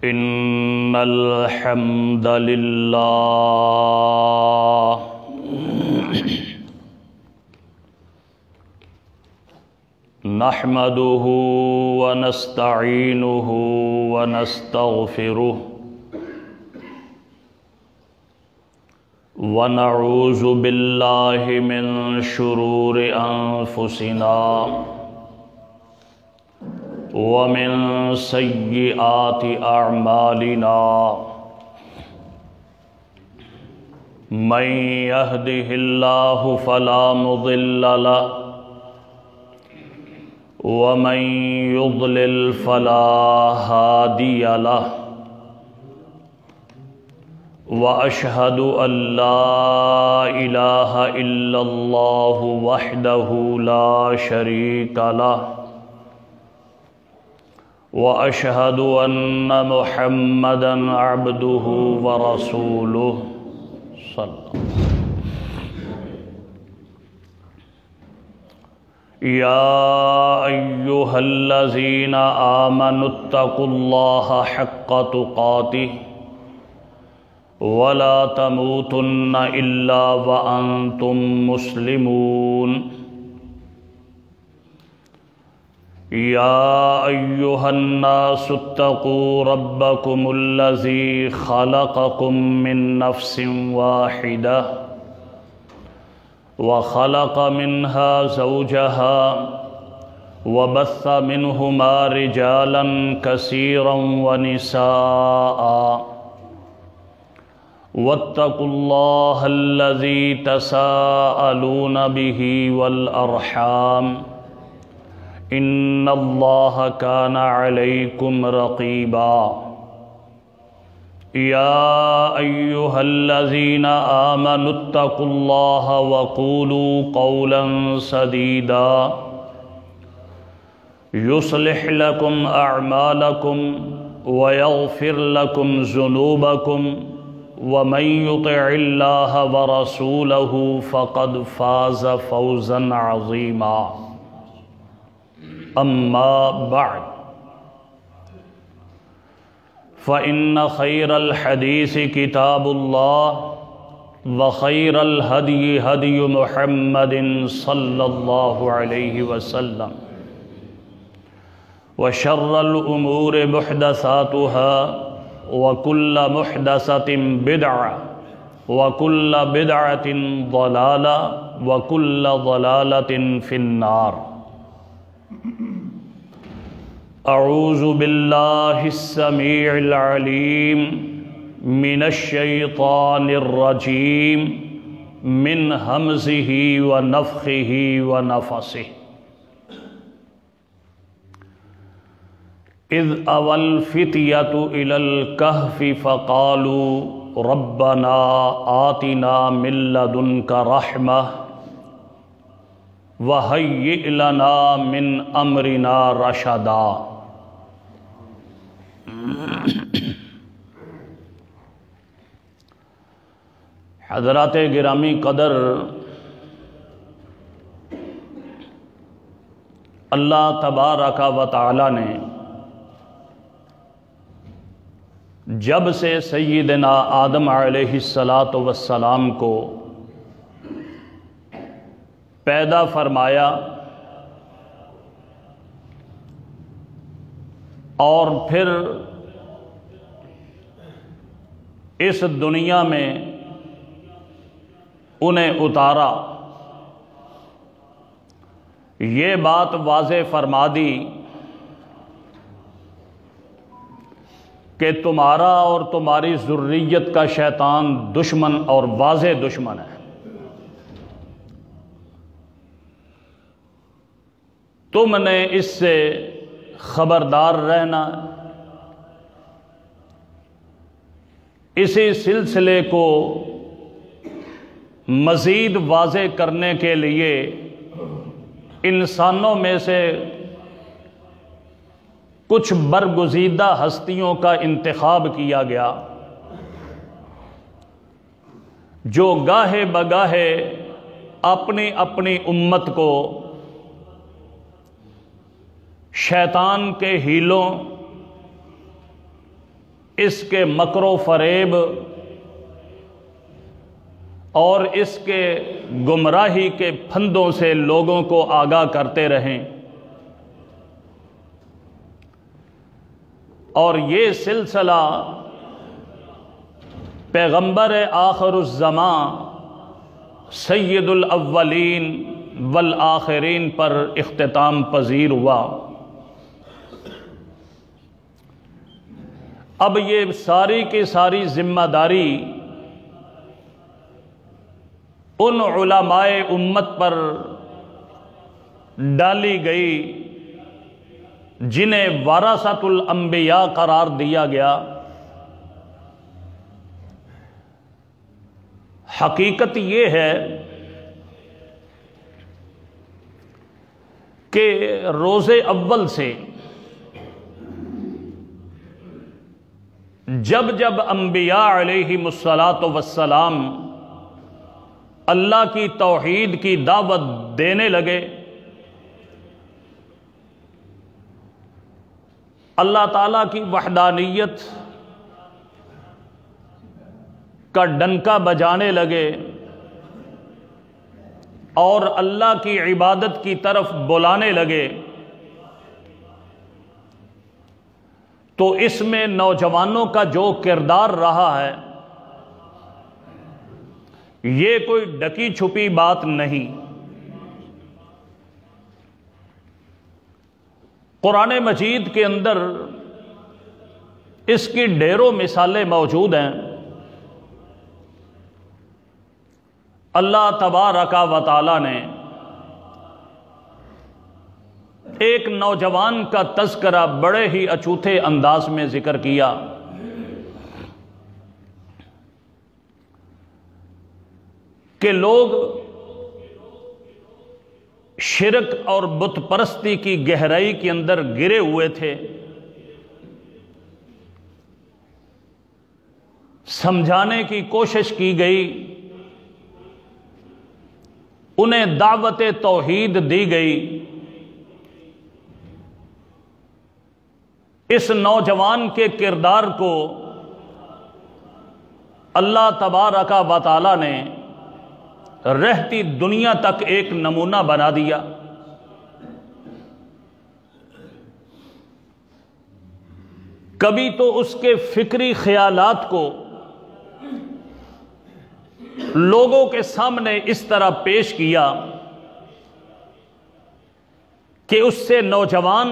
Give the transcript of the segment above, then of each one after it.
إن الحمد لله نحمده ونستعينه ونستغفره ونعوذ بالله من شرور أنفسنا ومن سيئات أعمالنا من يهده الله فلا مضل له ومن يضلل فلا هادي له وأشهد أن لا إله إلا الله وحده لا شريك له وأشهد أن محمدًا عبده ورسوله صلى الله عليه وسلم يا أيها الذين آمنوا اتقوا الله حق تقاته ولا تموتن إلا وأنتم مسلمون يا أيها الناس اتقوا ربكم الذي خلقكم من نفس واحدة وخلق منها زوجها وبث منهما رجالا كثيرا ونساء واتقوا الله الذي تساءلون به والأرحام إن الله كان عليكم رقيبا يا أيها الذين آمنوا اتقوا الله وقولوا قولا سديدا يصلح لكم أعمالكم ويغفر لكم ذنوبكم ومن يطع الله ورسوله فقد فاز فوزا عظيما أما بعد فإن خير الحديث كتاب الله وخير الهدي هدي محمد صلى الله عليه وسلم وشر الأمور محدثاتها وكل محدثة بدعة وكل بدعة ضلالة وكل ضلالة في النار أعوذ بالله السميع العليم من الشيطان الرجيم من همزه ونفخه ونفثه إذ أوى الفتية إلى الكهف فقالوا ربنا آتنا من لدنك رحمة وهيئ لنا من أمرنا رشدا حضرات گرامی قدر، اللہ تبارک و تعالی نے جب سے سیدنا آدم علیہ السلام کو پیدا فرمایا اور پھر اس دنیا میں انہیں اتارا، یہ بات واضح فرما دی کہ تمہارا اور تمہاری ذریت کا شیطان دشمن اور واضح دشمن ہے، تم نے اس سے خبردار رہنا۔ اسی سلسلے کو مزید واضح کرنے کے لیے انسانوں میں سے کچھ برگزیدہ ہستیوں کا انتخاب کیا گیا جو گاہے بگاہے اپنی اپنی امت کو شیطان کے ہیلوں اس کے مکر و فریب اور اس کے گمراہی کے پھندوں سے لوگوں کو آگاہ کرتے رہیں، اور یہ سلسلہ پیغمبر آخر الزمان سید الاولین والآخرین پر اختتام پذیر ہوا۔ اب یہ ساری کی ساری ذمہ داری ان علماء امت پر ڈالی گئی جنہیں وارثۃ الانبیاء قرار دیا گیا۔ حقیقت یہ ہے کہ روز اول سے جب جب انبیاء علیہم الصلاۃ والسلام اللہ کی توحید کی دعوت دینے لگے، اللہ تعالیٰ کی وحدانیت کا ڈنکا بجانے لگے اور اللہ کی عبادت کی طرف بلانے لگے، تو اس میں نوجوانوں کا جو کردار رہا ہے یہ کوئی ڈکی چھپی بات نہیں۔ قرآن مجید کے اندر اس کی ڈھیروں مثالیں موجود ہیں۔ اللہ تبارک و تعالی نے ایک نوجوان کا تذکرہ بڑے ہی اچوتھے انداز میں ذکر کیا۔ کہ لوگ شرک اور بت پرستی کی گہرائی کے اندر گرے ہوئے تھے، سمجھانے کی کوشش کی گئی، انہیں دعوت توحید دی گئی۔ اس نوجوان کے کردار کو اللہ تبارک و تعالی نے رہتی دنیا تک ایک نمونہ بنا دیا۔ کبھی تو اس کے فکری خیالات کو لوگوں کے سامنے اس طرح پیش کیا کہ اس سے نوجوان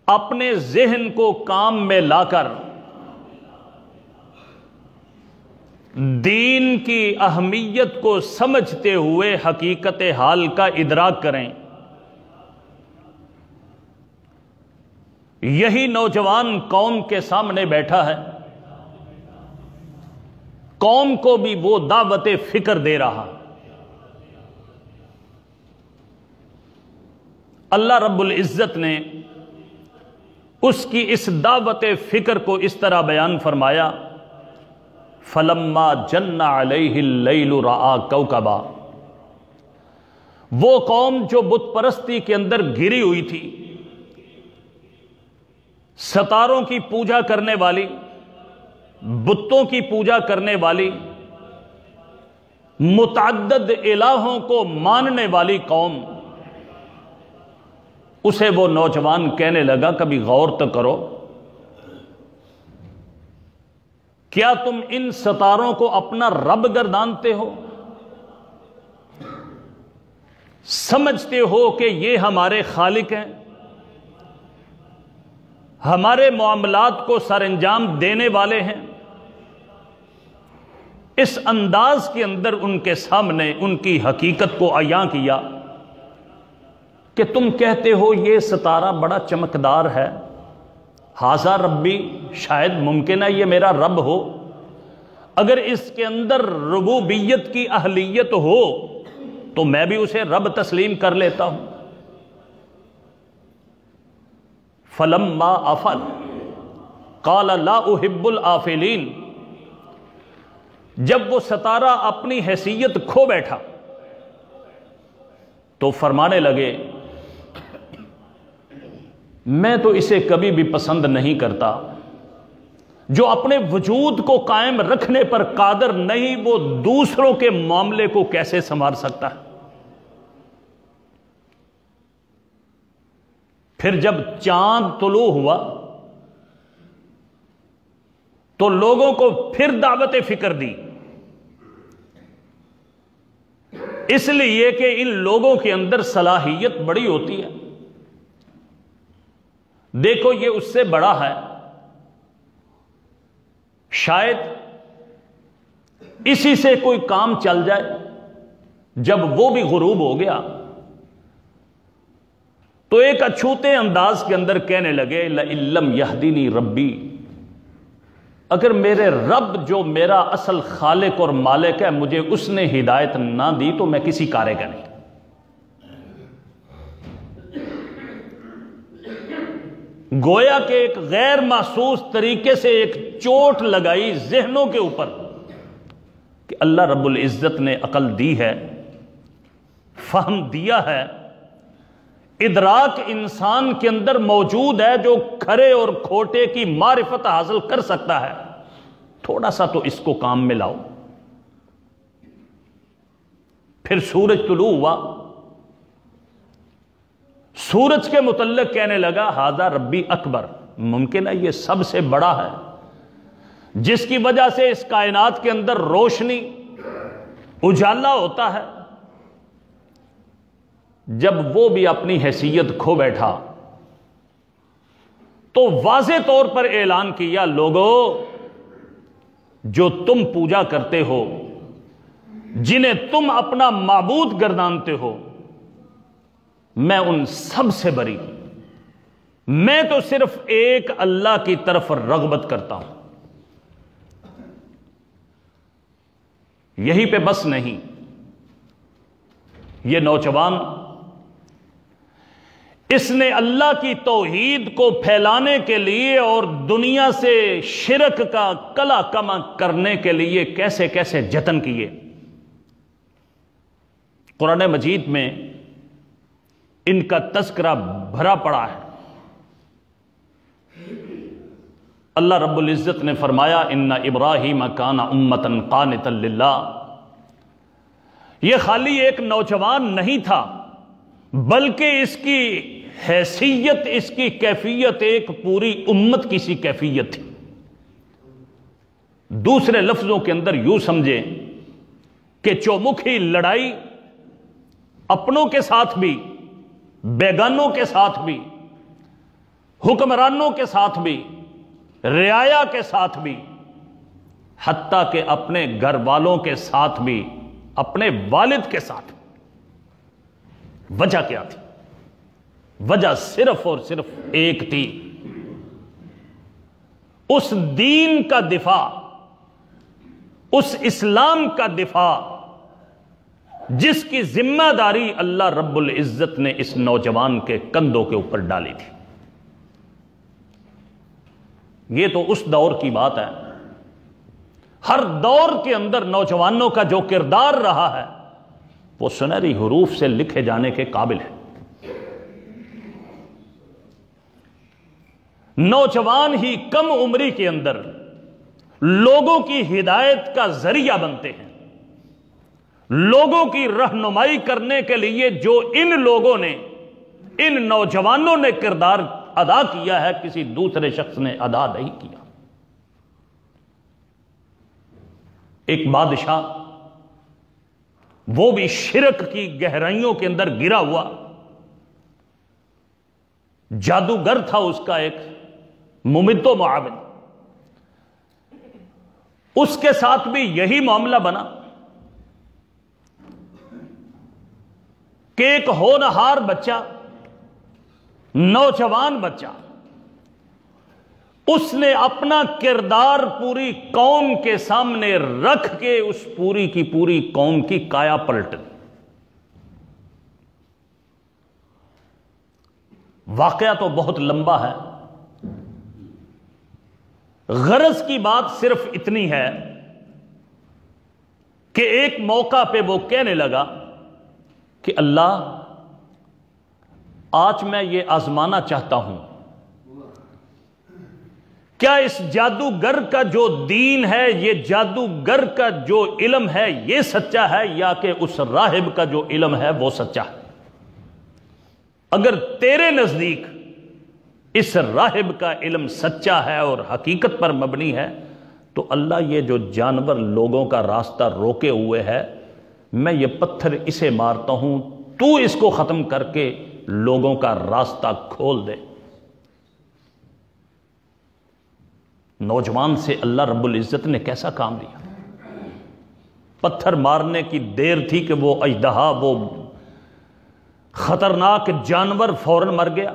اپنے ذہن کو کام میں لا کر دین کی اہمیت کو سمجھتے ہوئے حقیقت حال کا ادراک کریں۔ یہی نوجوان قوم کے سامنے بیٹھا ہے، قوم کو بھی وہ دعوت فکر دے رہا۔ اللہ رب العزت نے اس کی اس دعوت فکر کو اس طرح بیان فرمایا، فَلَمَّا جَنَّ عَلَيْهِ اللَّيْلُ رَآ كَوْكَبًا، وہ قوم جو بت پرستی کے اندر گری ہوئی تھی، ستاروں کی پوجا کرنے والی، بتوں کی پوجا کرنے والی، متعدد الہوں کو ماننے والی قوم، اسے وہ نوجوان کہنے لگا کبھی غور تو کرو، کیا تم ان ستاروں کو اپنا رب گردانتے ہو؟ سمجھتے ہو کہ یہ ہمارے خالق ہیں، ہمارے معاملات کو سر انجام دینے والے ہیں؟ اس انداز کے اندر ان کے سامنے ان کی حقیقت کو عیاں کیا کہ تم کہتے ہو یہ ستارہ بڑا چمکدار ہے، ھذا ربی، شاید ممکن ہے یہ میرا رب ہو، اگر اس کے اندر ربوبیت کی اہلیت ہو تو میں بھی اسے رب تسلیم کر لیتا ہوں۔ فَلَمَّا أَفَلَ قَالَ لَا أُحِبُّ الْآفِلِينَ، جب وہ ستارہ اپنی حیثیت کھو بیٹھا تو فرمانے لگے میں تو اسے کبھی بھی پسند نہیں کرتا۔ جو اپنے وجود کو قائم رکھنے پر قادر نہیں، وہ دوسروں کے معاملے کو کیسے سنوار سکتا ہے؟ پھر جب چاند طلوع ہوا تو لوگوں کو پھر دعوت فکر دی، اس لیے کہ ان لوگوں کے اندر صلاحیت بڑی ہوتی ہے۔ دیکھو یہ اس سے بڑا ہے، شاید اسی سے کوئی کام چل جائے۔ جب وہ بھی غروب ہو گیا تو ایک اچھوتے انداز کے اندر کہنے لگے لَئِن لَّمْ يَهْدِنِي رَبِّي، اگر میرے رب جو میرا اصل خالق اور مالک ہے مجھے اس نے ہدایت نہ دی تو میں کسی کارے کا نہیں۔ گویا کہ ایک غیر محسوس طریقے سے ایک چوٹ لگائی ذہنوں کے اوپر کہ اللہ رب العزت نے عقل دی ہے، فہم دیا ہے، ادراک انسان کے اندر موجود ہے جو کھرے اور کھوٹے کی معرفت حاصل کر سکتا ہے، تھوڑا سا تو اس کو کام میں لاؤ۔ پھر سورج طلوع ہوا، سورج کے متعلق کہنے لگا ھذا ربی اکبر، ممکن ہے یہ سب سے بڑا ہے، جس کی وجہ سے اس کائنات کے اندر روشنی اجالا ہوتا ہے۔ جب وہ بھی اپنی حیثیت کھو بیٹھا تو واضح طور پر اعلان کیا لوگو جو تم پوجا کرتے ہو، جنہیں تم اپنا معبود گردانتے ہو، میں ان سب سے بری ہوں، میں تو صرف ایک اللہ کی طرف رغبت کرتا ہوں۔ یہی پہ بس نہیں، یہ نوجوان اس نے اللہ کی توحید کو پھیلانے کے لیے اور دنیا سے شرک کا کلا کما کرنے کے لیے کیسے کیسے جتن کیے۔ قرآن مجید میں ان کا تذکرہ بھرا پڑا ہے۔ اللہ رب العزت نے فرمایا ان ابراہیم کان امۃ قانتا للہ، یہ خالی ایک نوجوان نہیں تھا بلکہ اس کی حیثیت، اس کی کیفیت ایک پوری امت کی سی کیفیت تھی۔ دوسرے لفظوں کے اندر یوں سمجھیں کہ چومکھی لڑائی اپنوں کے ساتھ بھی، بیگانوں کے ساتھ بھی، حکمرانوں کے ساتھ بھی، رعایا کے ساتھ بھی، حتیٰ کہ اپنے گھر والوں کے ساتھ بھی، اپنے والد کے ساتھ۔ وجہ کیا تھی؟ وجہ صرف اور صرف ایک تھی، اس دین کا دفاع، اس اسلام کا دفاع جس کی ذمہ داری اللہ رب العزت نے اس نوجوان کے کندھوں کے اوپر ڈالی تھی۔ یہ تو اس دور کی بات ہے، ہر دور کے اندر نوجوانوں کا جو کردار رہا ہے وہ سنہری حروف سے لکھے جانے کے قابل ہے۔ نوجوان ہی کم عمری کے اندر لوگوں کی ہدایت کا ذریعہ بنتے ہیں، لوگوں کی رہنمائی کرنے کے لیے جو ان لوگوں نے، ان نوجوانوں نے کردار ادا کیا ہے کسی دوسرے شخص نے ادا نہیں کیا۔ ایک بادشاہ، وہ بھی شرک کی گہرائیوں کے اندر گرا ہوا، جادوگر تھا اس کا ایک ممد و معاون، اس کے ساتھ بھی یہی معاملہ بنا کہ ایک ہونہار بچہ، نوجوان بچہ، اس نے اپنا کردار پوری قوم کے سامنے رکھ کے اس پوری کی پوری قوم کی کایا پلٹ دی۔ واقعہ تو بہت لمبا ہے، غرض کی بات صرف اتنی ہے کہ ایک موقع پہ وہ کہنے لگا کہ اللہ، آج میں یہ آزمانا چاہتا ہوں کیا اس جادوگر کا جو دین ہے، یہ جادوگر کا جو علم ہے یہ سچا ہے، یا کہ اس راہب کا جو علم ہے وہ سچا ہے؟ اگر تیرے نزدیک اس راہب کا علم سچا ہے اور حقیقت پر مبنی ہے تو اللہ یہ جو جانور لوگوں کا راستہ روکے ہوئے ہے، میں یہ پتھر اسے مارتا ہوں، تو اس کو ختم کر کے لوگوں کا راستہ کھول دے۔ نوجوان سے اللہ رب العزت نے کیسا کام لیا؟ پتھر مارنے کی دیر تھی کہ وہ اژدہا، وہ خطرناک جانور فوراً مر گیا۔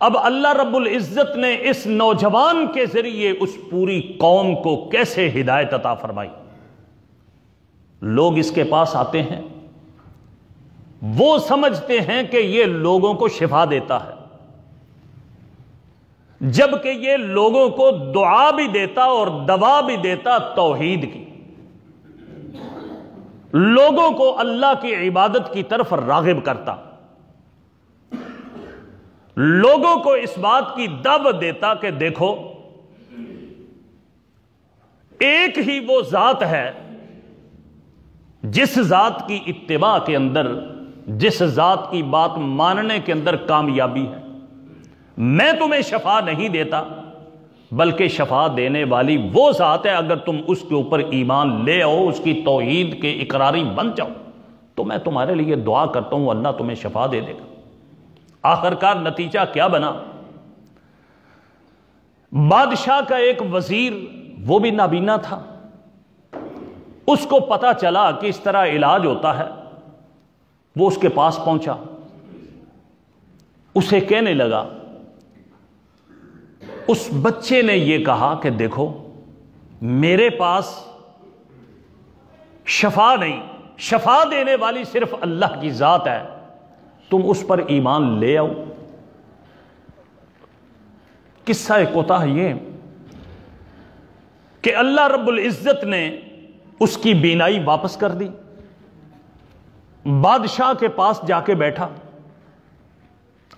اب اللہ رب العزت نے اس نوجوان کے ذریعے اس پوری قوم کو کیسے ہدایت عطا فرمائی؟ لوگ اس کے پاس آتے ہیں، وہ سمجھتے ہیں کہ یہ لوگوں کو شفا دیتا ہے، جبکہ یہ لوگوں کو دعا بھی دیتا اور دوا بھی دیتا توحید کی، لوگوں کو اللہ کی عبادت کی طرف راغب کرتا، لوگوں کو اس بات کی دعوت دیتا کہ دیکھو ایک ہی وہ ذات ہے جس ذات کی اتباع کے اندر، جس ذات کی بات ماننے کے اندر کامیابی ہے۔ میں تمہیں شفا نہیں دیتا، بلکہ شفا دینے والی وہ ذات ہے، اگر تم اس کے اوپر ایمان لے آؤ، اس کی توحید کے اقراری بن جاؤ تو میں تمہارے لیے دعا کرتا ہوں، اللہ تمہیں شفا دے دے گا۔ آخرکار نتیجہ کیا بنا؟ بادشاہ کا ایک وزیر، وہ بھی نابینا تھا، اس کو پتا چلا کہ اس طرح علاج ہوتا ہے، وہ اس کے پاس پہنچا، اسے کہنے لگا، اس بچے نے یہ کہا کہ دیکھو میرے پاس شفا نہیں، شفا دینے والی صرف اللہ کی ذات ہے، تم اس پر ایمان لے آؤ۔ قصہ کوتاہ یہ کہ اللہ رب العزت نے اس کی بینائی واپس کر دی، بادشاہ کے پاس جا کے بیٹھا۔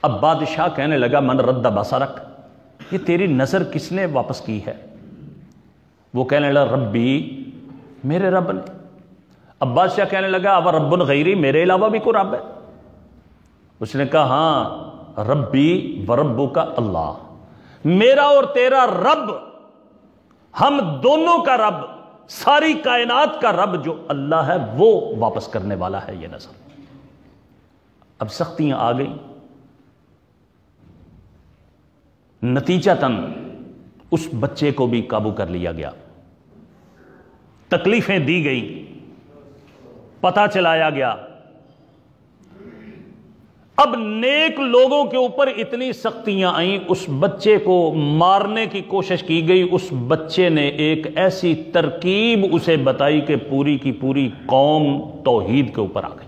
اب بادشاہ کہنے لگا من رد بصرک، یہ تیری نظر کس نے واپس کی ہے؟ وہ کہنے لگا ربی، میرے رب نے۔ اب بادشاہ کہنے لگا اب رب غیری، میرے علاوہ بھی کوئی رب ہے؟ اس نے کہا ہاں، ربی و ربک اللہ، میرا اور تیرا رب، ہم دونوں کا رب، ساری کائنات کا رب جو اللہ ہے وہ واپس کرنے والا ہے یہ نظر۔ اب سختیاں آ گئیں، نتیجتاً اس بچے کو بھی قابو کر لیا گیا، تکلیفیں دی گئی، پتہ چلایا گیا۔ اب نیک لوگوں کے اوپر اتنی سختیاں آئیں، اس بچے کو مارنے کی کوشش کی گئی، اس بچے نے ایک ایسی ترکیب اسے بتائی کہ پوری کی پوری قوم توحید کے اوپر آ گئی۔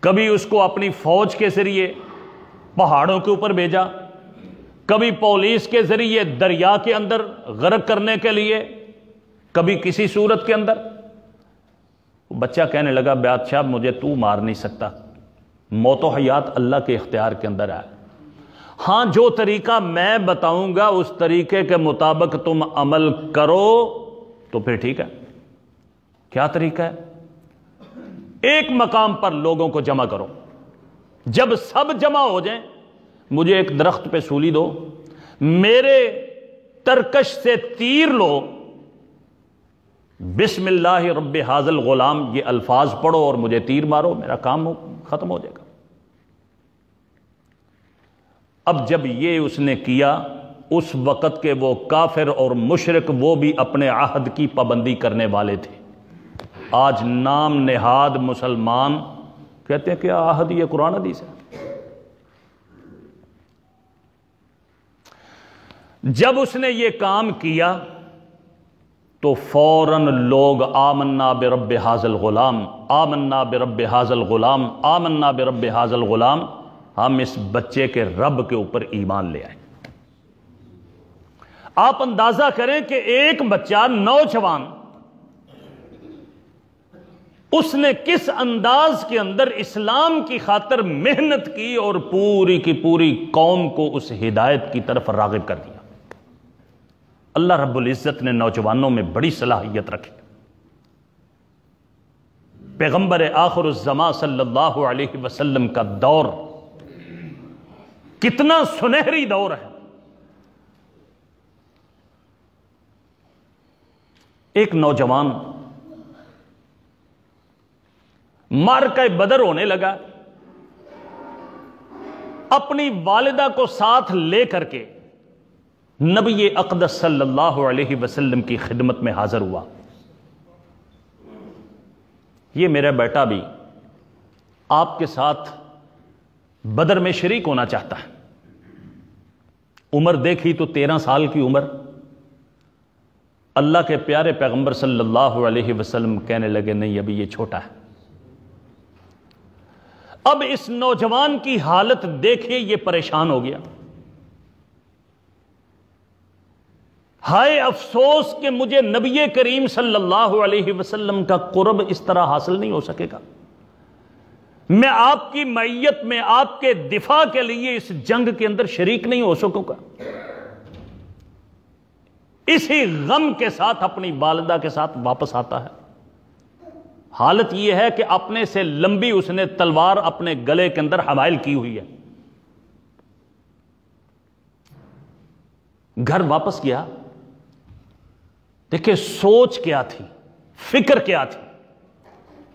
کبھی اس کو اپنی فوج کے ذریعے پہاڑوں کے اوپر بھیجا، کبھی پولیس کے ذریعے دریا کے اندر غرق کرنے کے لیے، کبھی کسی صورت کے اندر۔ بچہ کہنے لگا بادشاہ مجھے تو مار نہیں سکتا، موت و حیات اللہ کے اختیار کے اندر ہے، ہاں جو طریقہ میں بتاؤں گا اس طریقے کے مطابق تم عمل کرو تو پھر ٹھیک ہے۔ کیا طریقہ ہے؟ ایک مقام پر لوگوں کو جمع کرو، جب سب جمع ہو جائیں مجھے ایک درخت پہ سولی دو، میرے ترکش سے تیر لو، بسم اللہ رب حاضل غلام یہ الفاظ پڑھو اور مجھے تیر مارو، میرا کام ختم ہو جائے گا۔ اب جب یہ اس نے کیا، اس وقت کے وہ کافر اور مشرک وہ بھی اپنے عہد کی پابندی کرنے والے تھے۔ آج نام نہاد مسلمان کہتے ہیں کہ عہد یہ قرآن حدیث ہے۔ جب اس نے یہ کام کیا تو فوراً لوگ آمنا برب حاضل غلام، آمنا برب حاضل غلام، آمنا برب حاضل غلام، ہم اس بچے کے رب کے اوپر ایمان لے آئے۔ آپ اندازہ کریں کہ ایک بچہ نوجوان اس نے کس انداز کے اندر اسلام کی خاطر محنت کی اور پوری کی پوری قوم کو اس ہدایت کی طرف راغب کر دیا۔ اللہ رب العزت نے نوجوانوں میں بڑی صلاحیت رکھی۔ پیغمبر آخر الزمان صلی اللہ علیہ وسلم کا دور کتنا سنہری دور ہے۔ ایک نوجوان معرکہ بدر ہونے لگا، اپنی والدہ کو ساتھ لے کر کے نبی اقدس صلی اللہ علیہ وسلم کی خدمت میں حاضر ہوا۔ یہ میرا بیٹا بھی آپ کے ساتھ بدر میں شریک ہونا چاہتا ہے۔ عمر دیکھی تو 13 سال کی عمر۔ اللہ کے پیارے پیغمبر صلی اللہ علیہ وسلم کہنے لگے نہیں، ابھی یہ چھوٹا ہے۔ اب اس نوجوان کی حالت دیکھے یہ پریشان ہو گیا۔ ہائے افسوس کہ مجھے نبی کریم صلی اللہ علیہ وسلم کا قرب اس طرح حاصل نہیں ہو سکے گا، میں آپ کی معیت میں آپ کے دفاع کے لیے اس جنگ کے اندر شریک نہیں ہو سکوں گا۔ اسی غم کے ساتھ اپنی والدہ کے ساتھ واپس آتا ہے۔ حالت یہ ہے کہ اپنے سے لمبی اس نے تلوار اپنے گلے کے اندر حمائل کی ہوئی ہے۔ گھر واپس گیا، دیکھیں سوچ کیا تھی، فکر کیا تھی۔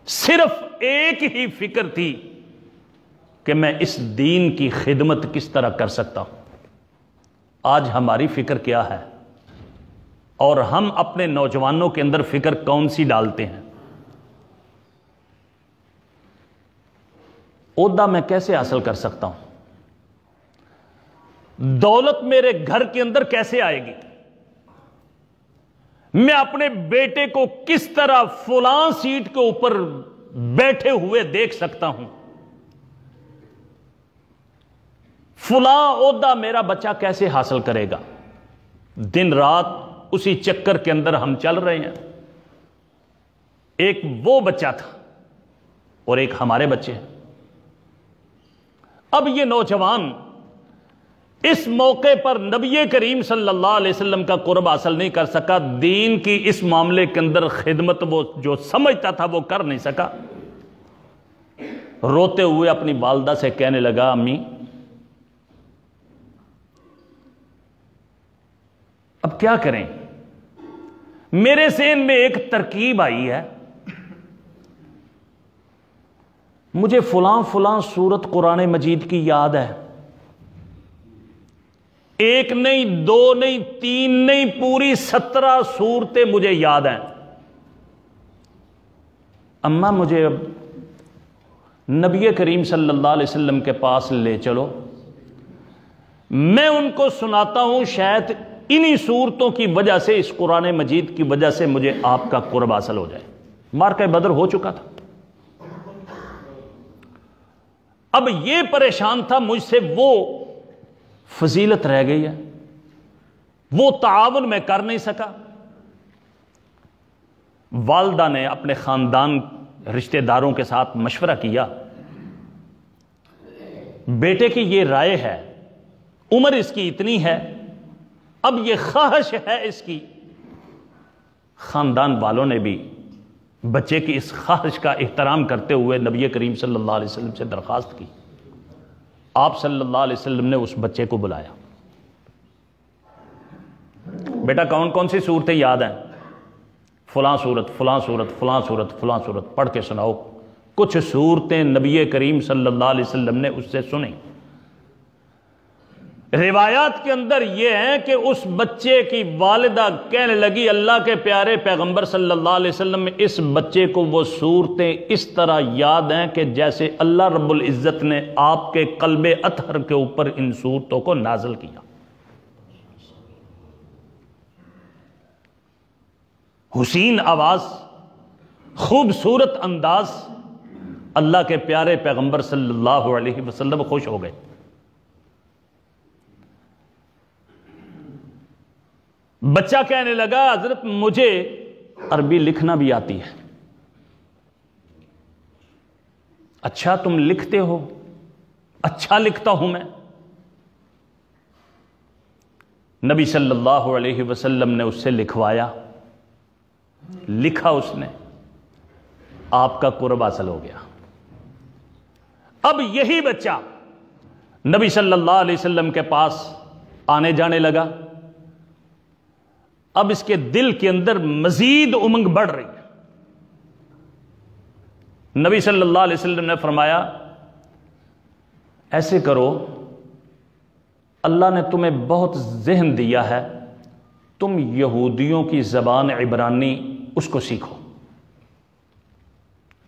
صرف ایک ہی فکر تھی کہ میں اس دین کی خدمت کس طرح کر سکتا ہوں۔ آج ہماری فکر کیا ہے اور ہم اپنے نوجوانوں کے اندر فکر کون سی ڈالتے ہیں؟ عہدہ میں کیسے حاصل کر سکتا ہوں؟ دولت میرے گھر کے اندر کیسے آئے گی؟ میں اپنے بیٹے کو کس طرح فلاں سیٹ کے اوپر بیٹھے ہوئے دیکھ سکتا ہوں؟ فلاں عہدہ میرا بچہ کیسے حاصل کرے گا؟ دن رات اسی چکر کے اندر ہم چل رہے ہیں۔ ایک وہ بچہ تھا اور ایک ہمارے بچے ہیں۔ اب یہ نوجوان اس موقع پر نبی کریم صلی اللہ علیہ وسلم کا قرب حاصل نہیں کر سکا، دین کی اس معاملے کے اندر خدمت وہ جو سمجھتا تھا وہ کر نہیں سکا۔ روتے ہوئے اپنی والدہ سے کہنے لگا امی اب کیا کریں؟ میرے ذہن میں ایک ترکیب آئی ہے، مجھے فلاں فلاں سورت قرآن مجید کی یاد ہے، ایک نہیں دو نہیں تین نہیں پوری 17 سورتیں مجھے یاد ہیں۔ اماں مجھے اب نبی کریم صلی اللہ علیہ وسلم کے پاس لے چلو، میں ان کو سناتا ہوں، شاید انہی صورتوں کی وجہ سے، اس قرآن مجید کی وجہ سے مجھے آپ کا قرب حاصل ہو جائے۔ معرکہ بدر ہو چکا تھا، اب یہ پریشان تھا مجھ سے وہ فضیلت رہ گئی ہے، وہ تعاون میں کر نہیں سکا۔ والدہ نے اپنے خاندان رشتہ داروں کے ساتھ مشورہ کیا، بیٹے کی یہ رائے ہے، عمر اس کی اتنی ہے، اب یہ خواہش ہے اس کی۔ خاندان والوں نے بھی بچے کی اس خواہش کا احترام کرتے ہوئے نبی کریم صلی اللہ علیہ وسلم سے درخواست کی۔ آپ صلی اللہ علیہ وسلم نے اس بچے کو بلایا، بیٹا کون کون سی صورتیں یاد ہیں؟ فلاں صورت فلاں صورت فلاں صورت فلاں صورت پڑھ کے سناؤ۔ کچھ صورتیں نبی کریم صلی اللہ علیہ وسلم نے اس سے سنی۔ روایات کے اندر یہ ہے کہ اس بچے کی والدہ کہنے لگی اللہ کے پیارے پیغمبر صلی اللہ علیہ وسلم، اس بچے کو وہ صورتیں اس طرح یاد ہیں کہ جیسے اللہ رب العزت نے آپ کے قلب اطہر کے اوپر ان صورتوں کو نازل کیا۔ حسین آواز، خوبصورت انداز، اللہ کے پیارے پیغمبر صلی اللہ علیہ وسلم خوش ہو گئے۔ بچہ کہنے لگا حضرت مجھے عربی لکھنا بھی آتی ہے، اچھا تم لکھتے ہو؟ اچھا لکھتا ہوں میں۔ نبی صلی اللہ علیہ وسلم نے اس سے لکھوایا، لکھا اس نے، آپ کا قرب حاصل ہو گیا۔ اب یہی بچہ نبی صلی اللہ علیہ وسلم کے پاس آنے جانے لگا، اب اس کے دل کے اندر مزید امنگ بڑھ رہی ہے۔ نبی صلی اللہ علیہ وسلم نے فرمایا ایسے کرو، اللہ نے تمہیں بہت ذہن دیا ہے، تم یہودیوں کی زبان عبرانی اس کو سیکھو۔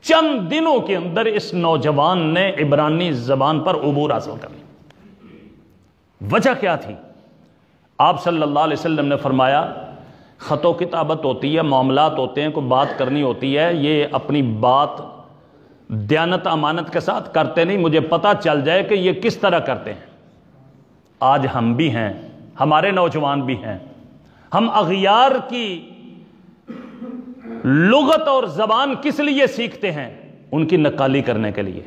چند دنوں کے اندر اس نوجوان نے عبرانی زبان پر عبور حاصل کر لی۔ وجہ کیا تھی؟ آپ صلی اللہ علیہ وسلم نے فرمایا خط و کتابت ہوتی ہے، معاملات ہوتے ہیں، کوئی بات کرنی ہوتی ہے، یہ اپنی بات دیانت امانت کے ساتھ کرتے نہیں، مجھے پتا چل جائے کہ یہ کس طرح کرتے ہیں۔ آج ہم بھی ہیں، ہمارے نوجوان بھی ہیں، ہم اغیار کی لغت اور زبان کس لیے سیکھتے ہیں؟ ان کی نقالی کرنے کے لیے،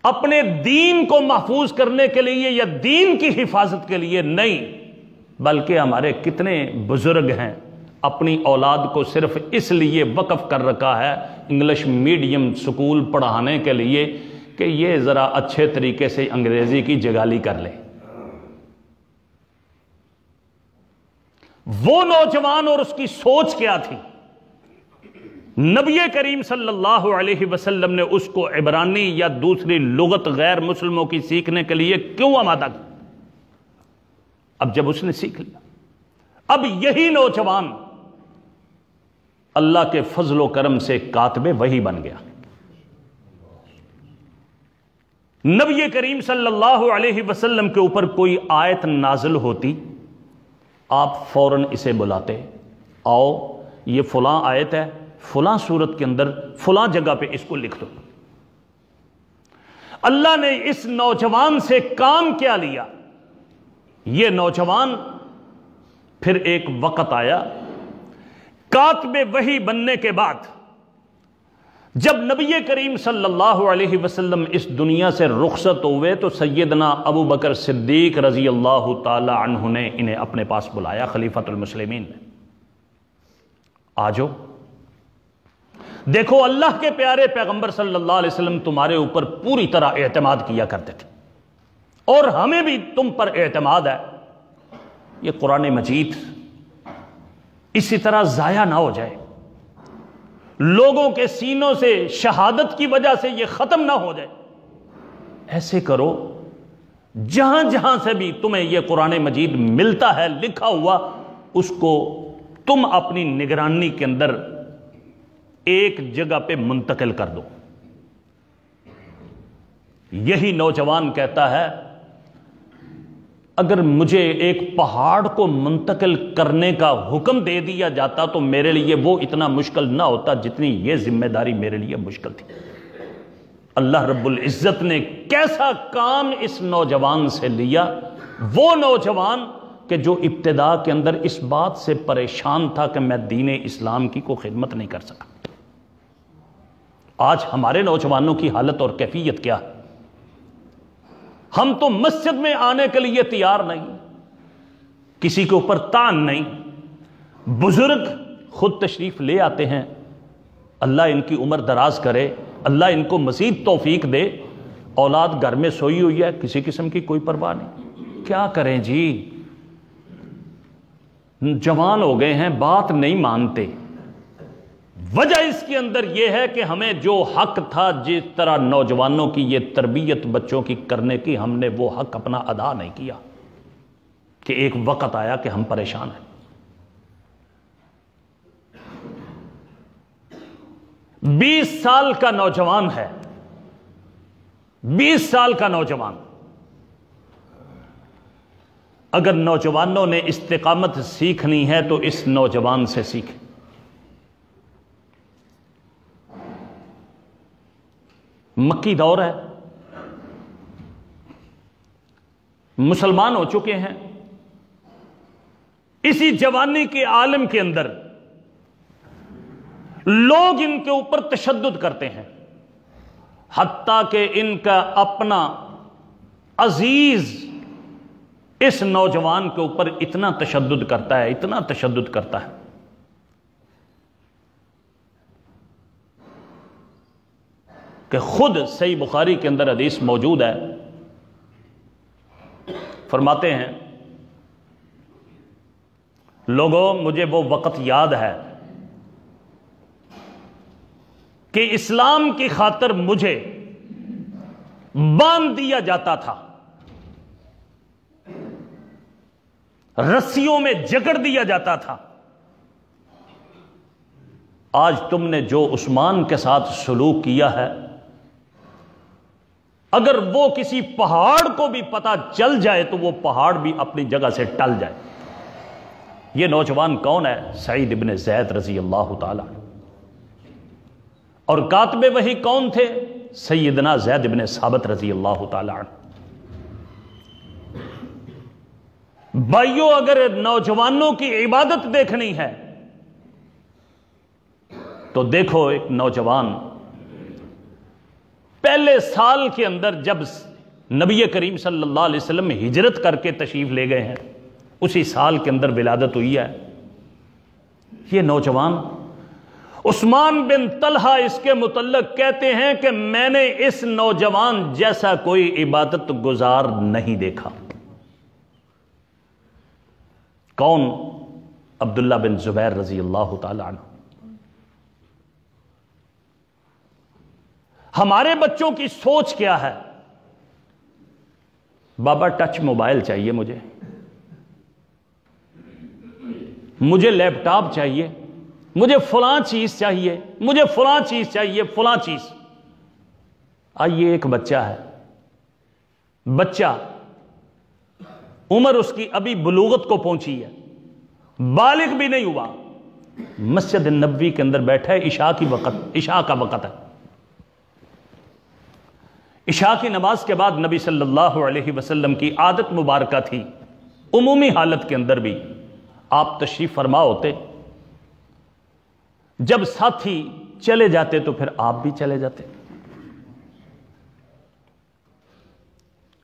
اپنے دین کو محفوظ کرنے کے لیے یا دین کی حفاظت کے لیے نہیں، بلکہ ہمارے کتنے بزرگ ہیں اپنی اولاد کو صرف اس لیے وقف کر رکھا ہے انگلش میڈیم سکول پڑھانے کے لیے کہ یہ ذرا اچھے طریقے سے انگریزی کی جگالی کر لے۔ وہ نوجوان اور اس کی سوچ کیا تھی؟ نبی کریم صلی اللہ علیہ وسلم نے اس کو عبرانی یا دوسری لغت غیر مسلموں کی سیکھنے کے لیے کیوں آمادہ کیا؟ اب جب اس نے سیکھ لیا، اب یہی نوجوان اللہ کے فضل و کرم سے کاتب وحی بن گیا۔ نبی کریم صلی اللہ علیہ وسلم کے اوپر کوئی آیت نازل ہوتی، آپ فوراً اسے بلاتے، آؤ یہ فلاں آیت ہے، فلاں صورت کے اندر فلاں جگہ پہ اس کو لکھ دو۔ اللہ نے اس نوجوان سے کام کیا لیا؟ یہ نوجوان پھر ایک وقت آیا کاتب وحی بننے کے بعد، جب نبی کریم صلی اللہ علیہ وسلم اس دنیا سے رخصت ہوئے تو سیدنا ابو بکر صدیق رضی اللہ تعالی عنہ نے انہیں اپنے پاس بلایا، خلیفۃ المسلمین نے، آجو دیکھو اللہ کے پیارے پیغمبر صلی اللہ علیہ وسلم تمہارے اوپر پوری طرح اعتماد کیا کرتے تھے اور ہمیں بھی تم پر اعتماد ہے، یہ قرآن مجید اسی طرح ضائع نہ ہو جائے، لوگوں کے سینوں سے شہادت کی وجہ سے یہ ختم نہ ہو جائے۔ ایسے کرو جہاں جہاں سے بھی تمہیں یہ قرآن مجید ملتا ہے لکھا ہوا، اس کو تم اپنی نگرانی کے اندر ایک جگہ پہ منتقل کر دو۔ یہی نوجوان کہتا ہے اگر مجھے ایک پہاڑ کو منتقل کرنے کا حکم دے دیا جاتا تو میرے لیے وہ اتنا مشکل نہ ہوتا جتنی یہ ذمہ داری میرے لیے مشکل تھی۔ اللہ رب العزت نے کیسا کام اس نوجوان سے لیا، وہ نوجوان کہ جو ابتدا کے اندر اس بات سے پریشان تھا کہ میں دین اسلام کی کوئی خدمت نہیں کر سکا۔ آج ہمارے نوجوانوں کی حالت اور کیفیت کیا ہے؟ ہم تو مسجد میں آنے کے لیے تیار نہیں، کسی کے اوپر تان نہیں، بزرگ خود تشریف لے آتے ہیں، اللہ ان کی عمر دراز کرے، اللہ ان کو مزید توفیق دے، اولاد گھر میں سوئی ہوئی ہے، کسی قسم کی کوئی پرواہ نہیں، کیا کریں جی، جوان ہو گئے ہیں بات نہیں مانتے۔ وجہ اس کے اندر یہ ہے کہ ہمیں جو حق تھا جس طرح نوجوانوں کی یہ تربیت بچوں کی کرنے کی، ہم نے وہ حق اپنا ادا نہیں کیا، کہ ایک وقت آیا کہ ہم پریشان ہیں۔ 20 سال کا نوجوان ہے، 20 سال کا نوجوان، اگر نوجوانوں نے استقامت سیکھنی ہے تو اس نوجوان سے سیکھیں۔ مکی دور ہے، مسلمان ہو چکے ہیں، اسی جوانی کے عالم کے اندر لوگ ان کے اوپر تشدد کرتے ہیں، حتیٰ کہ ان کا اپنا عزیز اس نوجوان کے اوپر اتنا تشدد کرتا ہے، اتنا تشدد کرتا ہے کہ خود صحیح بخاری کے اندر حدیث موجود ہے، فرماتے ہیں لوگوں مجھے وہ وقت یاد ہے کہ اسلام کی خاطر مجھے باندھ دیا جاتا تھا، رسیوں میں جکڑ دیا جاتا تھا، آج تم نے جو عثمان کے ساتھ سلوک کیا ہے، اگر وہ کسی پہاڑ کو بھی پتہ چل جائے تو وہ پہاڑ بھی اپنی جگہ سے ٹل جائے۔ یہ نوجوان کون ہے؟ سعید ابن زید رضی اللہ تعالی عنہ۔ اور کاتب وحی کون تھے؟ سیدنا زید ابن ثابت رضی اللہ تعالی عنہ۔ بھائیو، اگر نوجوانوں کی عبادت دیکھنی ہے تو دیکھو، ایک نوجوان پہلے سال کے اندر جب نبی کریم صلی اللہ علیہ وسلم ہجرت کر کے تشریف لے گئے ہیں، اسی سال کے اندر ولادت ہوئی ہے۔ یہ نوجوان عثمان بن طلحہ اس کے متعلق کہتے ہیں کہ میں نے اس نوجوان جیسا کوئی عبادت گزار نہیں دیکھا۔ کون؟ عبداللہ بن زبیر رضی اللہ تعالی عنہ۔ ہمارے بچوں کی سوچ کیا ہے؟ بابا ٹچ موبائل چاہیے مجھے لیپ ٹاپ چاہیے، مجھے فلاں چیز چاہیے، مجھے فلاں چیز چاہیے، فلاں چیز۔ آئیے، ایک بچہ ہے، بچہ عمر اس کی ابھی بلوغت کو پہنچی ہے، بالغ بھی نہیں ہوا، مسجد نبوی کے اندر بیٹھا ہے، عشاء کا وقت ہے۔ عشاء کی نماز کے بعد نبی صلی اللہ علیہ وسلم کی عادت مبارکہ تھی، عمومی حالت کے اندر بھی آپ تشریف فرما ہوتے، جب ساتھی چلے جاتے تو پھر آپ بھی چلے جاتے،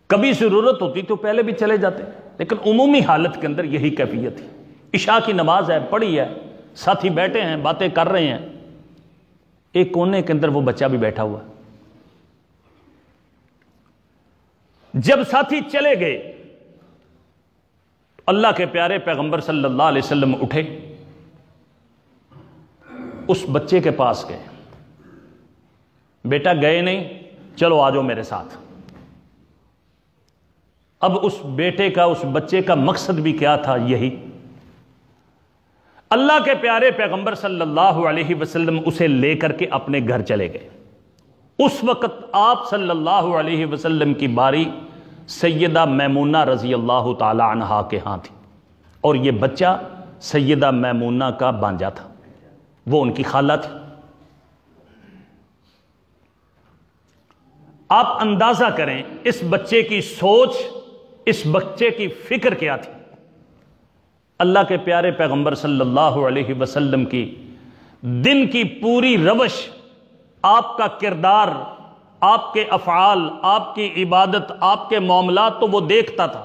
کبھی ضرورت ہوتی تو پہلے بھی چلے جاتے، لیکن عمومی حالت کے اندر یہی کیفیت تھی۔ عشاء کی نماز ہے، پڑھی ہے، ساتھی بیٹھے ہیں، باتیں کر رہے ہیں، ایک کونے کے اندر وہ بچہ بھی بیٹھا ہوا ہے۔ جب ساتھی چلے گئے، اللہ کے پیارے پیغمبر صلی اللہ علیہ وسلم اٹھے، اس بچے کے پاس گئے، بیٹا گئے نہیں، چلو آ جاؤ میرے ساتھ۔ اب اس بیٹے کا، اس بچے کا مقصد بھی کیا تھا؟ یہی، اللہ کے پیارے پیغمبر صلی اللہ علیہ وسلم اسے لے کر کے اپنے گھر چلے گئے۔ اس وقت آپ صلی اللہ علیہ وسلم کی باری سیدہ میمونہ رضی اللہ تعالی عنہا کے ہاں تھی، اور یہ بچہ سیدہ میمونہ کا بانجا تھا، وہ ان کی خالہ تھی۔ آپ اندازہ کریں اس بچے کی سوچ، اس بچے کی فکر کیا تھی۔ اللہ کے پیارے پیغمبر صلی اللہ علیہ وسلم کی دن کی پوری روش، آپ کا کردار، آپ کے افعال، آپ کی عبادت، آپ کے معاملات تو وہ دیکھتا تھا۔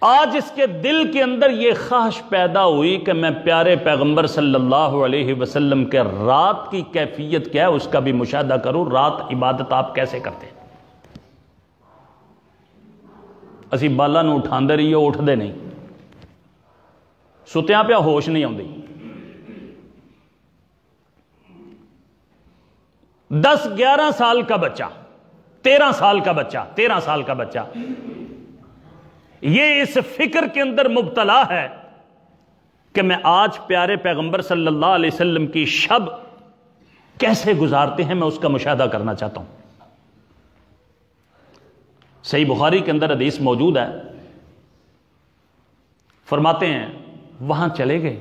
آج اس کے دل کے اندر یہ خواہش پیدا ہوئی کہ میں پیارے پیغمبر صلی اللہ علیہ وسلم کے رات کی کیفیت کیا ہے اس کا بھی مشاہدہ کروں، رات عبادت آپ کیسے کرتے ہیں۔ اسی بالا نو اٹھاندے رہیے، اٹھدے نہیں، ستیاں پہ ہوش نہیں آندی۔ 10-11 سال کا بچہ، 13 سال کا بچہ، 13 سال کا بچہ، یہ اس فکر کے اندر مبتلا ہے کہ میں آج پیارے پیغمبر صلی اللہ علیہ وسلم کی شب کیسے گزارتے ہیں، میں اس کا مشاہدہ کرنا چاہتا ہوں۔ صحیح بخاری کے اندر حدیث موجود ہے، فرماتے ہیں وہاں چلے گئے،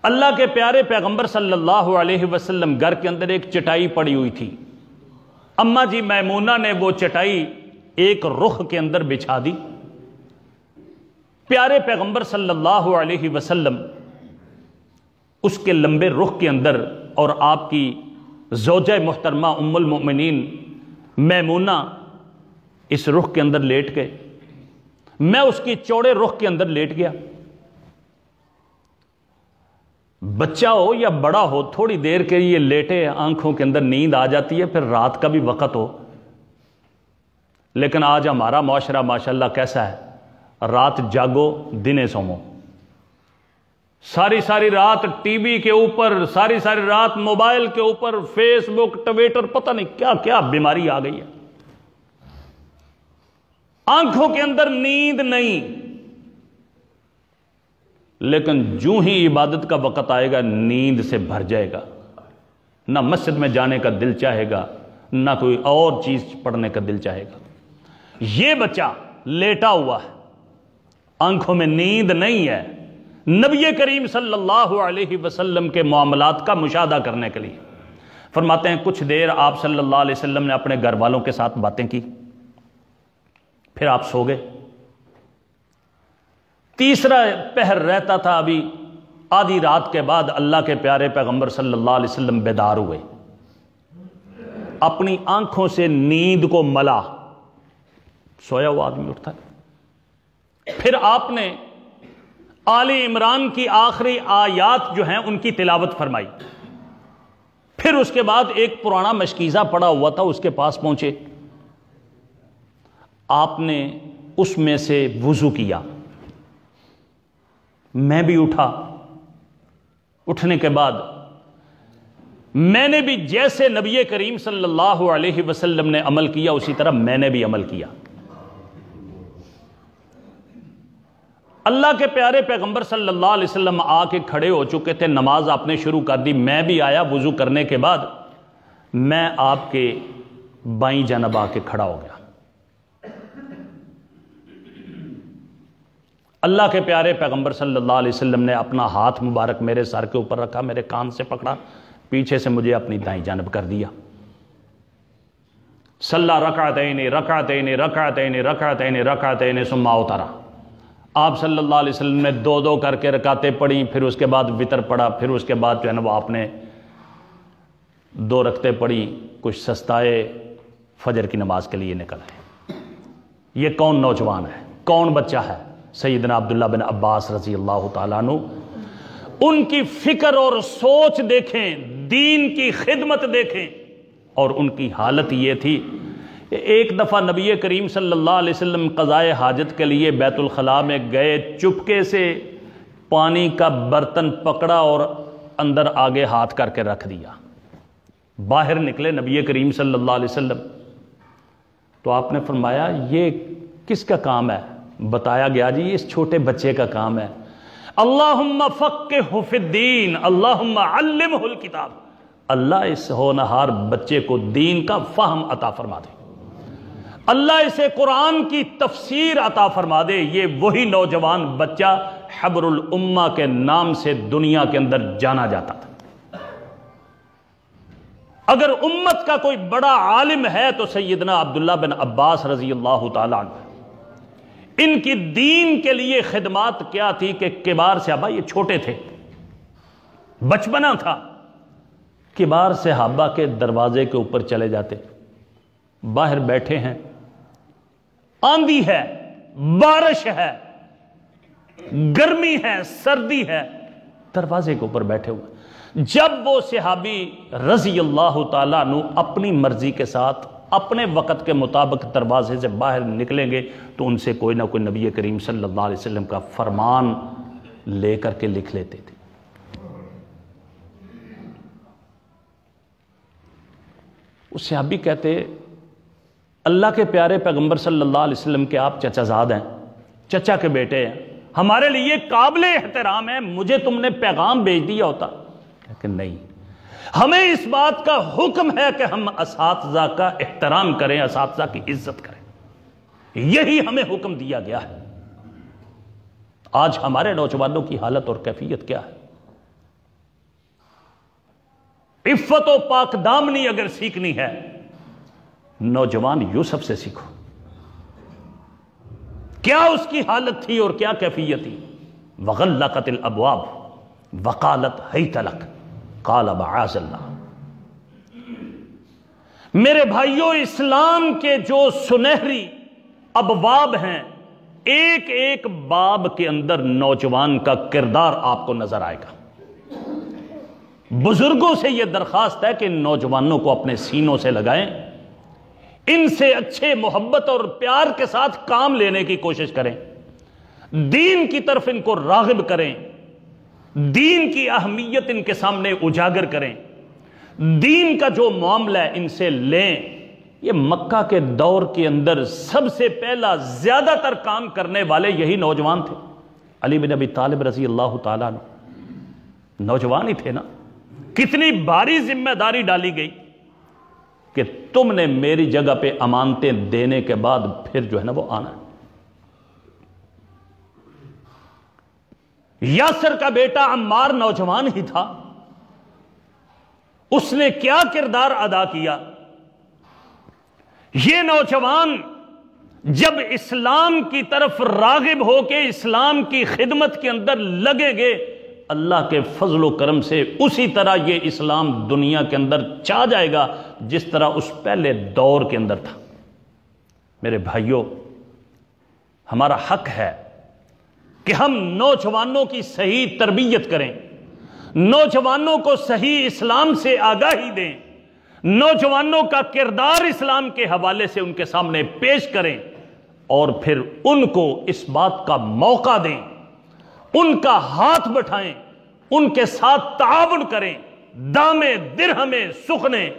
اللہ کے پیارے پیغمبر صلی اللہ علیہ وسلم گھر کے اندر ایک چٹائی پڑی ہوئی تھی، اماں جی میمونہ نے وہ چٹائی ایک رخ کے اندر بچھا دی، پیارے پیغمبر صلی اللہ علیہ وسلم اس کے لمبے رخ کے اندر اور آپ کی زوجہ محترمہ ام المؤمنین میمونہ اس رخ کے اندر لیٹ گئے، میں اس کی چوڑے رخ کے اندر لیٹ گیا۔ بچہ ہو یا بڑا ہو، تھوڑی دیر کے لیے لیٹے آنکھوں کے اندر نیند آ جاتی ہے، پھر رات کا بھی وقت ہو۔ لیکن آج ہمارا معاشرہ ماشاءاللہ کیسا ہے، رات جاگو دن سومو، ساری رات ٹی وی کے اوپر، ساری رات موبائل کے اوپر، فیس بک، ٹویٹر، پتہ نہیں کیا کیا بیماری آ گئی ہے۔ آنکھوں کے اندر نیند نہیں، لیکن جو ہی عبادت کا وقت آئے گا نیند سے بھر جائے گا، نہ مسجد میں جانے کا دل چاہے گا، نہ کوئی اور چیز پڑھنے کا دل چاہے گا۔ یہ بچہ لیٹا ہوا ہے، آنکھوں میں نیند نہیں ہے، نبی کریم صلی اللہ علیہ وسلم کے معاملات کا مشاہدہ کرنے کے لیے۔ فرماتے ہیں کچھ دیر آپ صلی اللہ علیہ وسلم نے اپنے گھر والوں کے ساتھ باتیں کی، پھر آپ سو گئے۔ تیسرا پہر رہتا تھا، ابھی آدھی رات کے بعد اللہ کے پیارے پیغمبر صلی اللہ علیہ وسلم بیدار ہوئے، اپنی آنکھوں سے نیند کو ملا، سویا ہوا آدمی اٹھتا ہے۔ پھر آپ نے آل عمران کی آخری آیات جو ہیں ان کی تلاوت فرمائی، پھر اس کے بعد ایک پرانا مشکیزہ پڑا ہوا تھا اس کے پاس پہنچے، آپ نے اس میں سے وضو کیا، میں بھی اٹھا، اٹھنے کے بعد میں نے بھی جیسے نبی کریم صلی اللہ علیہ وسلم نے عمل کیا اسی طرح میں نے بھی عمل کیا۔ اللہ کے پیارے پیغمبر صلی اللہ علیہ وسلم آ کے کھڑے ہو چکے تھے، نماز آپ نے شروع کر دی، میں بھی آیا، وضو کرنے کے بعد میں آپ کے بائیں جانب آ کے کھڑا ہو گیا۔ اللہ کے پیارے پیغمبر صلی اللہ علیہ وسلم نے اپنا ہاتھ مبارک میرے سر کے اوپر رکھا، میرے کان سے پکڑا، پیچھے سے مجھے اپنی دائیں جانب کر دیا۔ صلی رکعتین رکعتین رکعتین رکعتین رکعتین ثم اوتر، آپ صلی اللہ علیہ وسلم نے دو دو کر کے رکعتیں پڑھی، پھر اس کے بعد وطر پڑھا، پھر اس کے بعد جو ہے نا وہ آپ نے 2 رکعتیں پڑھی، کچھ سستائے، فجر کی نماز کے لیے نکل آئے۔ یہ کون نوجوان ہے، کون بچہ ہے؟ سیدنا عبداللہ بن عباس رضی اللہ تعالیٰ عنہ۔ ان کی فکر اور سوچ دیکھیں، دین کی خدمت دیکھیں، اور ان کی حالت یہ تھی کہ ایک دفعہ نبی کریم صلی اللہ علیہ وسلم قضائے حاجت کے لیے بیت الخلاء میں گئے، چپکے سے پانی کا برتن پکڑا اور اندر آگے ہاتھ کر کے رکھ دیا۔ باہر نکلے نبی کریم صلی اللہ علیہ وسلم تو آپ نے فرمایا یہ کس کا کام ہے؟ بتایا گیا جی اس چھوٹے بچے کا کام ہے۔ اللہم فقہہ فی الدین، اللہم علمہ الکتاب، اللہ اس ہونہار بچے کو دین کا فہم عطا فرما دے، اللہ اسے قرآن کی تفسیر عطا فرما دے۔ یہ وہی نوجوان بچہ حبر الامہ کے نام سے دنیا کے اندر جانا جاتا تھا۔ اگر امت کا کوئی بڑا عالم ہے تو سیدنا عبداللہ بن عباس رضی اللہ تعالیٰ عنہ۔ ان کی دین کے لیے خدمات کیا تھی کہ کبار صحابہ، یہ چھوٹے تھے، بچپنا تھا، کبار صحابہ کے دروازے کے اوپر چلے جاتے، باہر بیٹھے ہیں، آندھی ہے، بارش ہے، گرمی ہے، سردی ہے، دروازے کے اوپر بیٹھے ہوئے۔ جب وہ صحابی رضی اللہ تعالیٰ عنہ اپنی مرضی کے ساتھ اپنے وقت کے مطابق دروازے سے باہر نکلیں گے تو ان سے کوئی نہ کوئی نبی کریم صلی اللہ علیہ وسلم کا فرمان لے کر کے لکھ لیتے تھے۔ اس صحابی کہتے اللہ کے پیارے پیغمبر صلی اللہ علیہ وسلم کے آپ چچا زاد ہیں، چچا کے بیٹے ہیں، ہمارے لیے قابل احترام ہے، مجھے تم نے پیغام بھیج دیا ہوتا، لیکن نہیں، ہمیں اس بات کا حکم ہے کہ ہم اساتذہ کا احترام کریں، اساتذہ کی عزت کریں، یہی ہمیں حکم دیا گیا ہے۔ آج ہمارے نوجوانوں کی حالت اور کیفیت کیا ہے؟ عفت و پاک دامنی اگر سیکھنی ہے، نوجوان یوسف سے سیکھو، کیا اس کی حالت تھی اور کیا کیفیت تھی؟ وغلقت الابواب وقالت ہیت لک قال معاذ اللہ۔ میرے بھائیوں، اسلام کے جو سنہری ابواب ہیں، ایک ایک باب کے اندر نوجوان کا کردار آپ کو نظر آئے گا۔ بزرگوں سے یہ درخواست ہے کہ نوجوانوں کو اپنے سینوں سے لگائیں، ان سے اچھے محبت اور پیار کے ساتھ کام لینے کی کوشش کریں، دین کی طرف ان کو راغب کریں، دین کی اہمیت ان کے سامنے اجاگر کریں، دین کا جو معاملہ ہے ان سے لیں۔ یہ مکہ کے دور کے اندر سب سے پہلا زیادہ تر کام کرنے والے یہی نوجوان تھے۔ علی بن ابی طالب رضی اللہ تعالیٰ عنہ نوجوان ہی تھے نا۔ کتنی باری ذمہ داری ڈالی گئی کہ تم نے میری جگہ پہ امانتیں دینے کے بعد پھر جو ہے نا وہ آنا۔ یاسر کا بیٹا عمار نوجوان ہی تھا، اس نے کیا کردار ادا کیا؟ یہ نوجوان جب اسلام کی طرف راغب ہو کے اسلام کی خدمت کے اندر لگیں گے، اللہ کے فضل و کرم سے اسی طرح یہ اسلام دنیا کے اندر چھا جائے گا جس طرح اس پہلے دور کے اندر تھا۔ میرے بھائیوں، ہمارا حق ہے کہ ہم نوجوانوں کی صحیح تربیت کریں، نوجوانوں کو صحیح اسلام سے آگاہی دیں، نوجوانوں کا کردار اسلام کے حوالے سے ان کے سامنے پیش کریں، اور پھر ان کو اس بات کا موقع دیں، ان کا ہاتھ بٹھائیں، ان کے ساتھ تعاون کریں، دامے درہمے سخنے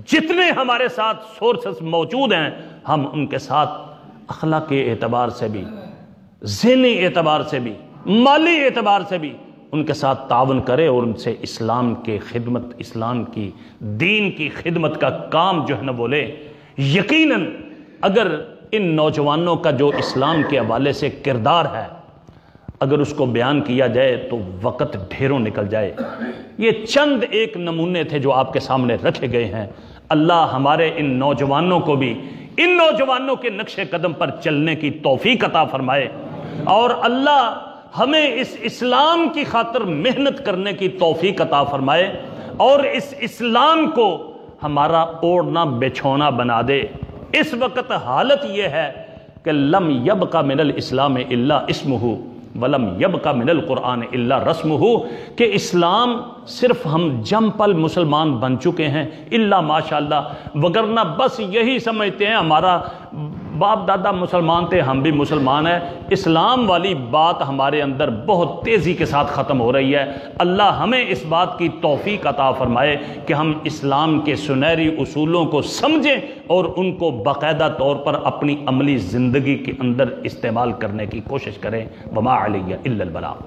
جتنے ہمارے ساتھ سورسز موجود ہیں، ہم ان کے ساتھ اخلاقی اعتبار سے بھی، ذہنی اعتبار سے بھی، مالی اعتبار سے بھی ان کے ساتھ تعاون کرے اور ان سے اسلام کی خدمت، اسلام کی دین کی خدمت کا کام جو ہے نا وہ لے۔ یقیناً اگر ان نوجوانوں کا جو اسلام کے حوالے سے کردار ہے اگر اس کو بیان کیا جائے تو وقت ڈھیروں نکل جائے۔ یہ چند ایک نمونے تھے جو آپ کے سامنے رکھے گئے ہیں۔ اللہ ہمارے ان نوجوانوں کو بھی ان نوجوانوں کے نقش قدم پر چلنے کی توفیق عطا فرمائے، اور اللہ ہمیں اس اسلام کی خاطر محنت کرنے کی توفیق عطا فرمائے، اور اس اسلام کو ہمارا اوڑھنا بچھونا بنا دے۔ اس وقت حالت یہ ہے کہ لم یبق من الاسلام الا اسمہ ولم یبق من القرآن الا رسمہ، کہ اسلام صرف ہم جم پل مسلمان بن چکے ہیں الا ماشاءاللہ، وگرنہ بس یہی سمجھتے ہیں ہمارا باپ دادا مسلمان تھے، ہم بھی مسلمان ہیں۔ اسلام والی بات ہمارے اندر بہت تیزی کے ساتھ ختم ہو رہی ہے۔ اللہ ہمیں اس بات کی توفیق عطا فرمائے کہ ہم اسلام کے سنہری اصولوں کو سمجھیں اور ان کو باقاعدہ طور پر اپنی عملی زندگی کے اندر استعمال کرنے کی کوشش کریں۔ وما علی الا البلاغ۔